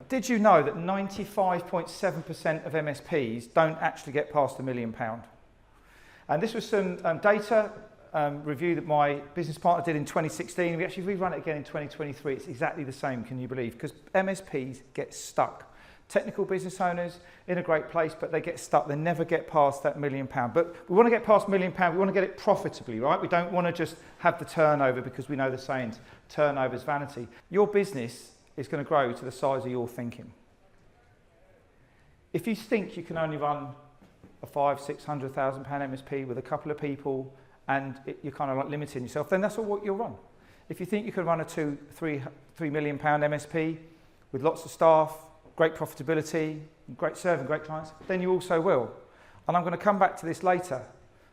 Did you know that 95.7% of MSPs don't actually get past £1 million? And this was some data review that my business partner did in 2016. We actually rerun it again in 2023. It's exactly the same, can you believe? Because MSPs get stuck. Technical business owners in a great place, but they get stuck. They never get past that £1 million. But we want to get past £1 million. We want to get it profitably, right? We don't want to just have the turnover, because we know the sayings, turnover is vanity. Your business is going to grow to the size of your thinking. If you think you can only run a £500,000, £600,000 MSP with a couple of people, and you're kind of like limiting yourself, then that's all what you'll run. If you think you can run a £2, £3 million MSP with lots of staff, great profitability, great serving, great clients, then you also will. And I'm going to come back to this later.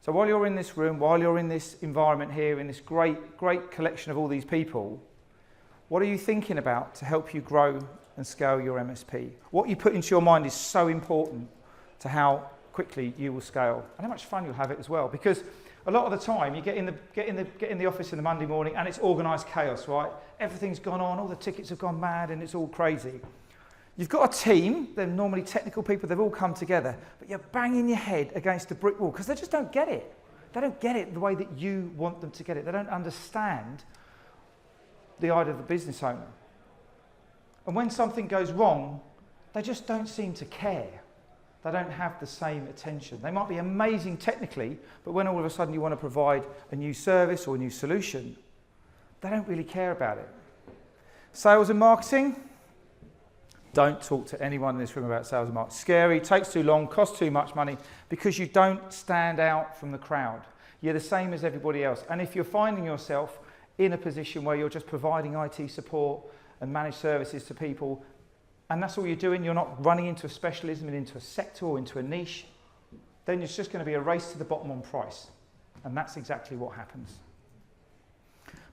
So while you're in this room, while you're in this environment here, in this great collection of all these people, what are you thinking about to help you grow and scale your MSP? What you put into your mind is so important to how quickly you will scale and how much fun you'll have it as well. Because a lot of the time you get in the office in the Monday morning and it's organised chaos, right? Everything's gone on, all the tickets have gone mad and it's all crazy. You've got a team, they're normally technical people, they've all come together, but you're banging your head against a brick wall because they just don't get it. They don't get it the way that you want them to get it. They don't understand the idea of the business owner. And when something goes wrong, they just don't seem to care. They don't have the same attention. They might be amazing technically, but when all of a sudden you want to provide a new service or a new solution, they don't really care about it. Sales and marketing. Don't talk to anyone in this room about sales and marketing. Scary, takes too long, costs too much money, because you don't stand out from the crowd. You're the same as everybody else. And if you're finding yourself in a position where you're just providing IT support and managed services to people, and that's all you're doing, you're not running into a specialism and into a sector or into a niche, then it's just going to be a race to the bottom on price. And that's exactly what happens.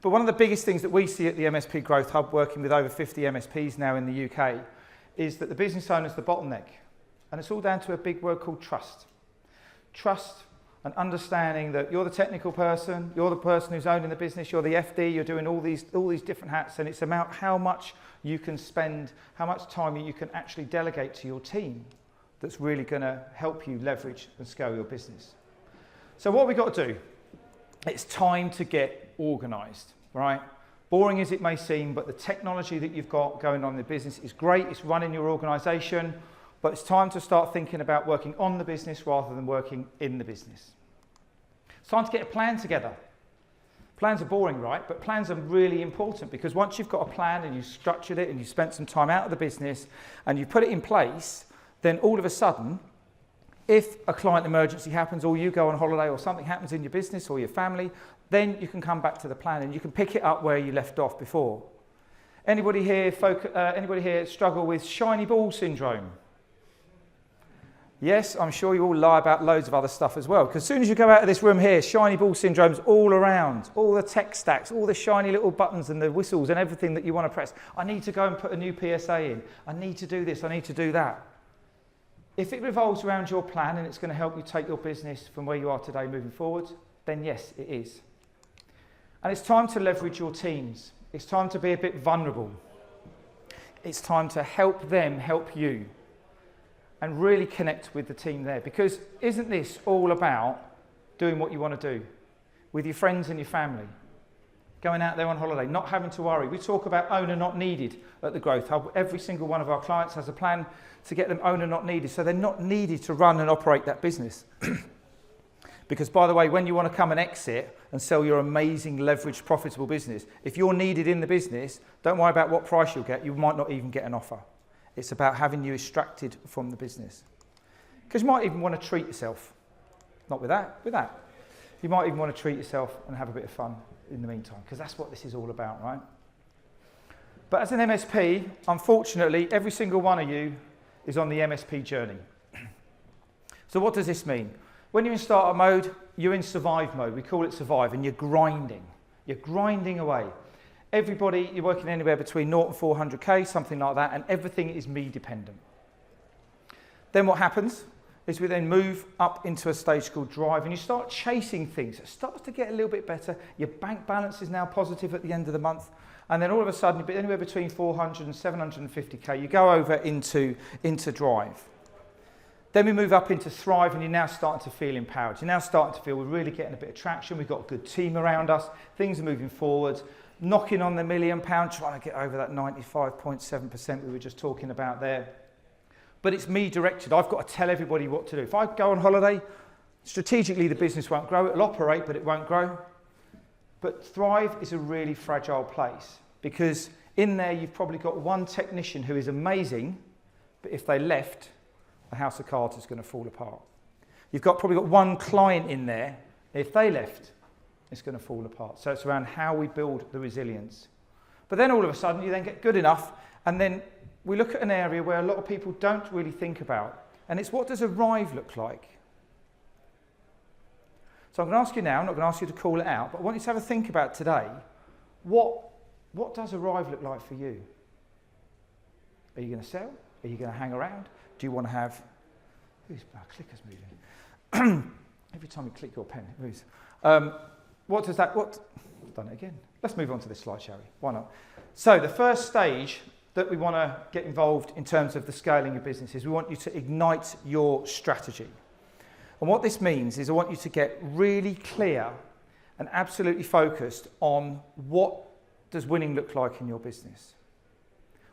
But one of the biggest things that we see at the MSP Growth Hub, working with over 50 MSPs now in the UK, is that the business owner is the bottleneck. And it's all down to a big word called trust. Trust and understanding that you're the technical person, you're the person who's owning the business, you're the FD, you're doing all these different hats, and it's about how much you can spend, how much time you can actually delegate to your team that's really going to help you leverage and scale your business. So what we've got to do, it's time to get organised, right? Boring as it may seem, but the technology that you've got going on in the business is great. It's running your organisation, but it's time to start thinking about working on the business rather than working in the business. It's time to get a plan together. Plans are boring, right? But plans are really important, because once you've got a plan and you've structured it and you've spent some time out of the business and you've put it in place, then all of a sudden, if a client emergency happens or you go on holiday or something happens in your business or your family, then you can come back to the plan and you can pick it up where you left off before. Anybody here struggle with shiny ball syndrome? Yes, I'm sure you all lie about loads of other stuff as well, because as soon as you go out of this room here, shiny ball syndrome's all around, all the tech stacks, all the shiny little buttons and the whistles and everything that you want to press. I need to go and put a new PSA in. I need to do this, I need to do that. If it revolves around your plan and it's going to help you take your business from where you are today moving forward, then yes, it is. And it's time to leverage your teams. It's time to be a bit vulnerable. It's time to help them help you and really connect with the team there. Because isn't this all about doing what you want to do with your friends and your family? Going out there on holiday, not having to worry. We talk about owner not needed at the Growth Hub. Every single one of our clients has a plan to get them owner not needed, so they're not needed to run and operate that business. Because, by the way, when you want to come and exit and sell your amazing leveraged profitable business, if you're needed in the business, don't worry about what price you'll get. You might not even get an offer. It's about having you extracted from the business. Because you might even want to treat yourself. Not with that, with that. You might even want to treat yourself and have a bit of fun in the meantime, because that's what this is all about, right? But as an MSP, unfortunately, every single one of you is on the MSP journey. So what does this mean? When you're in startup mode, you're in survive mode. We call it survive, and you're grinding. You're grinding away. Everybody, you're working anywhere between 0 and 400k, something like that, and everything is me dependent. Then what happens is we then move up into a stage called drive, and you start chasing things. It starts to get a little bit better. Your bank balance is now positive at the end of the month, And then all of a sudden, anywhere between 400 and 750k, you go over into drive. Then we move up into thrive, and you're now starting to feel empowered. You're now starting to feel we're really getting a bit of traction. We've got a good team around us. Things are moving forward. Knocking on the £1 million, trying to get over that 95.7% we were just talking about there. But it's me directed. I've got to tell everybody what to do. If I go on holiday, strategically the business won't grow. It'll operate, but it won't grow. But thrive is a really fragile place, because in there you've probably got one technician who is amazing, but if they left, the house of cards is going to fall apart. You've probably got one client in there. If they left, it's going to fall apart. So it's around how we build the resilience. But then all of a sudden you then get good enough, and then we look at an area where a lot of people don't really think about, and it's what does arrive look like? So I'm going to ask you now, I'm not going to ask you to call it out, but I want you to have a think about today. What does arrive look like for you? Are you going to sell? Are you going to hang around? Do you want to have... Our clicker's moving. Every time you click your pen, it moves. What does that... I've done it again. Let's move on to this slide, shall we? Why not? So the first stage that we want to get involved in terms of the scaling of business is we want you to ignite your strategy. And what this means is I want you to get really clear and absolutely focused on what does winning look like in your business.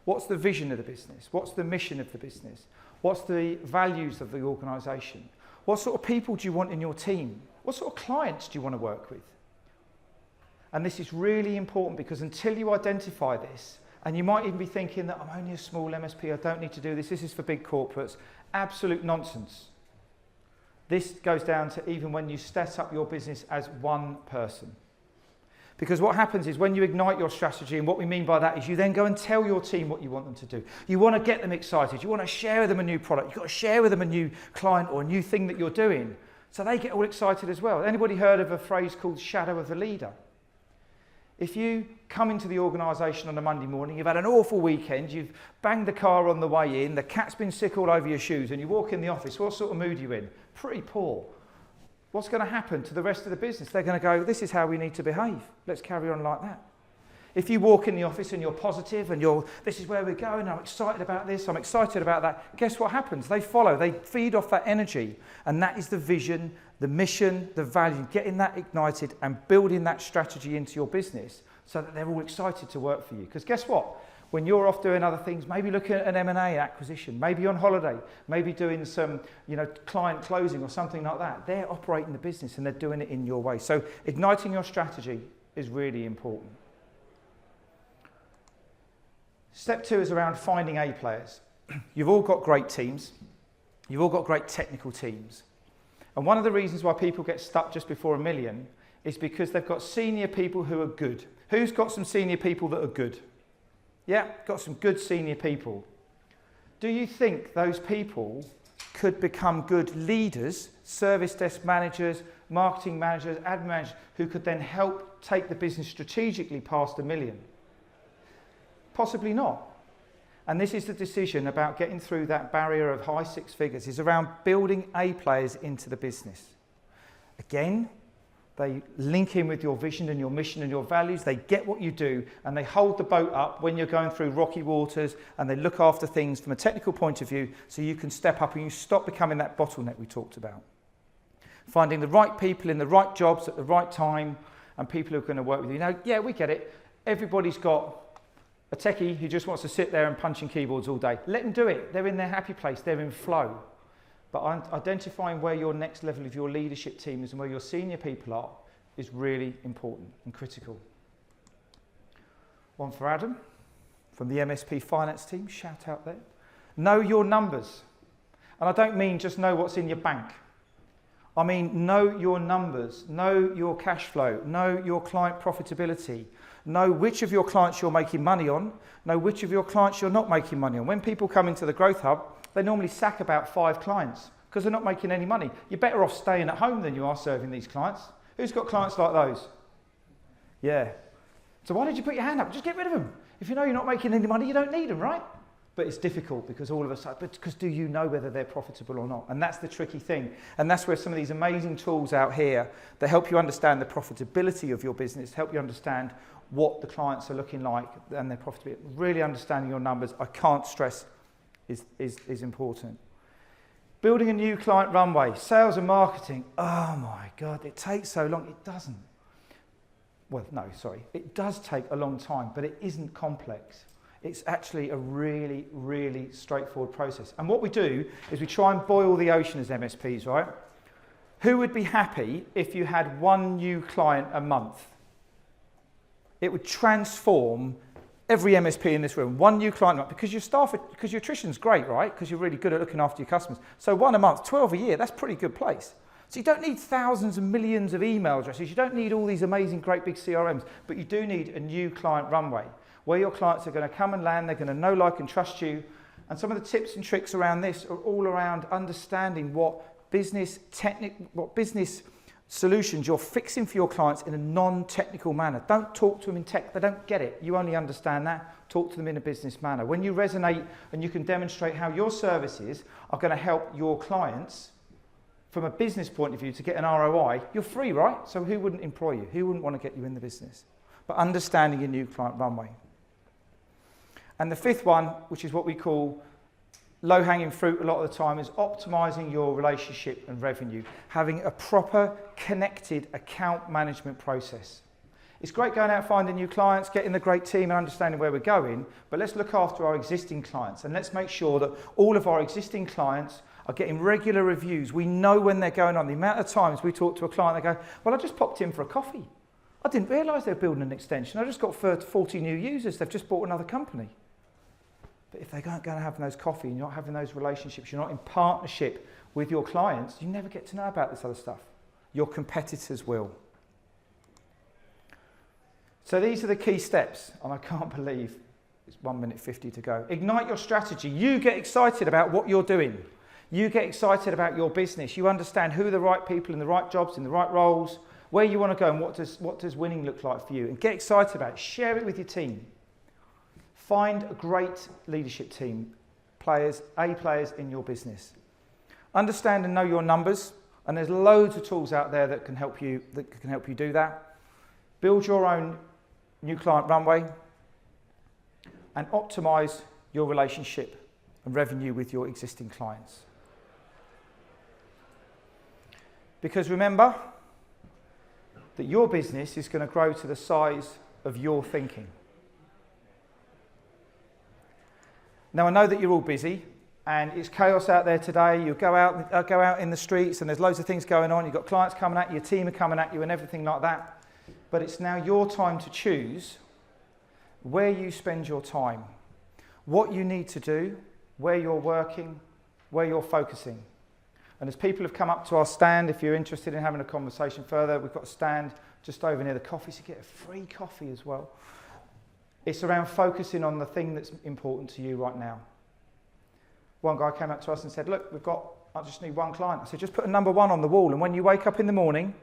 What's the vision of the business? What's the mission of the business? What's the values of the organisation? What sort of people do you want in your team? What sort of clients do you want to work with? And this is really important, because until you identify this, and you might even be thinking that I'm only a small MSP, I don't need to do this, this is for big corporates. Absolute nonsense. This goes down to even when you set up your business as one person. Because what happens is when you ignite your strategy, and what we mean by that is you then go and tell your team what you want them to do. You want to get them excited. You want to share with them a new product. You've got to share with them a new client or a new thing that you're doing, so they get all excited as well. Anybody heard of a phrase called shadow of the leader? If you come into the organisation on a Monday morning, you've had an awful weekend, you've banged the car on the way in, the cat's been sick all over your shoes, and you walk in the office, what sort of mood are you in? Pretty poor. What's going to happen to the rest of the business? They're going to go, this is how we need to behave. Let's carry on like that. If you walk in the office and you're positive and this is where we're going, I'm excited about this, I'm excited about that, guess what happens? They follow, they feed off that energy, and that is the vision, the mission, the value, getting that ignited and building that strategy into your business so that they're all excited to work for you. Because guess what? When you're off doing other things, maybe looking at an M&A acquisition, maybe on holiday, maybe doing some client closing or something like that, they're operating the business and they're doing it in your way. So igniting your strategy is really important. Step 2 is around finding A players. You've all got great teams. You've all got great technical teams. And one of the reasons why people get stuck just before $1 million is because they've got senior people who are good. Who's got some senior people that are good? Yeah, got some good senior people. Do you think those people could become good leaders, service desk managers, marketing managers, admin managers, who could then help take the business strategically past $1 million? Possibly not. And this is the decision about getting through that barrier of high six figures, is around building A players into the business. Again, they link in with your vision and your mission and your values. They get what you do, and they hold the boat up when you're going through rocky waters, and they look after things from a technical point of view so you can step up and you stop becoming that bottleneck we talked about. Finding the right people in the right jobs at the right time, and people who are going to work with you. Now, yeah, we get it. Everybody's got a techie who just wants to sit there and punch in keyboards all day. Let them do it. They're in their happy place. They're in flow. But identifying where your next level of your leadership team is and where your senior people are is really important and critical. One for Adam from the MSP finance team. Shout out there. Know your numbers. And I don't mean just know what's in your bank. I mean know your numbers. Know your cash flow. Know your client profitability. Know which of your clients you're making money on. Know which of your clients you're not making money on. When people come into the Growth Hub, they normally sack about 5 clients because they're not making any money. You're better off staying at home than you are serving these clients. Who's got clients like those? Yeah. So why did you put your hand up? Just get rid of them. If you know you're not making any money, you don't need them, right? But it's difficult because all of a sudden, because do you know whether they're profitable or not? And that's the tricky thing. And that's where some of these amazing tools out here that help you understand the profitability of your business, help you understand what the clients are looking like and their profitability. Really understanding your numbers, I can't stress, is important. Building a new client runway, sales and marketing. Oh my God, it takes so long. It doesn't. Well, no, sorry. It does take a long time, but it isn't complex. It's actually a really, really straightforward process. And what we do is we try and boil the ocean as MSPs, right? Who would be happy if you had one new client a month? It would transform every MSP in this room, one new client a month, because because your attrition's great, right? Because you're really good at looking after your customers. So 1 a month, 12 a year, that's a pretty good place. So you don't need thousands and millions of email addresses. You don't need all these amazing, great big CRMs, but you do need a new client runway where your clients are going to come and land, they're going to know, like, and trust you. And some of the tips and tricks around this are all around understanding what business solutions you're fixing for your clients in a non-technical manner. Don't talk to them in tech, they don't get it. You only understand that. Talk to them in a business manner. When you resonate and you can demonstrate how your services are going to help your clients from a business point of view to get an ROI, you're free, right? So who wouldn't employ you? Who wouldn't want to get you in the business? But understanding your new client runway. And the fifth one, which is what we call low-hanging fruit a lot of the time, is optimizing your relationship and revenue, having a proper connected account management process. It's great going out finding new clients, getting the great team and understanding where we're going, but let's look after our existing clients and let's make sure that all of our existing clients are getting regular reviews. We know when they're going on. The amount of times we talk to a client, they go, well, I just popped in for a coffee. I didn't realise they were building an extension. I just got 40 new users. They've just bought another company. But if they're going to have those coffee and you're not having those relationships, you're not in partnership with your clients, you never get to know about this other stuff. Your competitors will. So these are the key steps, and I can't believe it's 1 minute 50 to go. Ignite your strategy. You get excited about what you're doing. You get excited about your business. You understand who are the right people in the right jobs, in the right roles, where you want to go and what does winning look like for you. And get excited about it. Share it with your team. Find a great leadership team, players in your business. Understand and know your numbers, and there's loads of tools out there that can help you do that. Build your own new client runway and optimize your relationship and revenue with your existing clients. Because remember that your business is going to grow to the size of your thinking. Now, I know that you're all busy and it's chaos out there today. You go out in the streets and there's loads of things going on. You've got clients coming at you, your team are coming at you and everything like that. But it's now your time to choose where you spend your time, what you need to do, where you're working, where you're focusing. And as people have come up to our stand, if you're interested in having a conversation further, we've got a stand just over near the coffee, so you get a free coffee as well. It's around focusing on the thing that's important to you right now. One guy came up to us and said, look, I just need one client. I said, just put a number 1 on the wall, and when you wake up in the morning,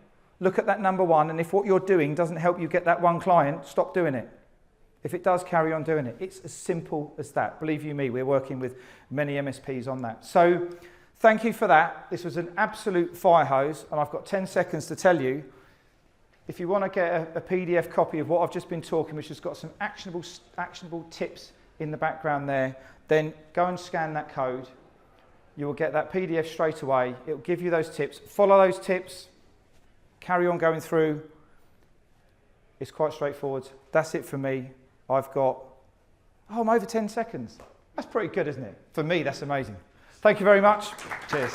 look at that number 1, and if what you're doing doesn't help you get that one client, stop doing it. If it does, carry on doing it. It's as simple as that. Believe you me, we're working with many MSPs on that. So thank you for that. This was an absolute fire hose, and I've got 10 seconds to tell you, if you want to get a PDF copy of what I've just been talking, which has got some actionable tips in the background there, then go and scan that code. You will get that PDF straight away. It will give you those tips. Follow those tips. Carry on going through. It's quite straightforward. That's it for me. I'm over 10 seconds. That's pretty good, isn't it? For me, that's amazing. Thank you very much. Cheers.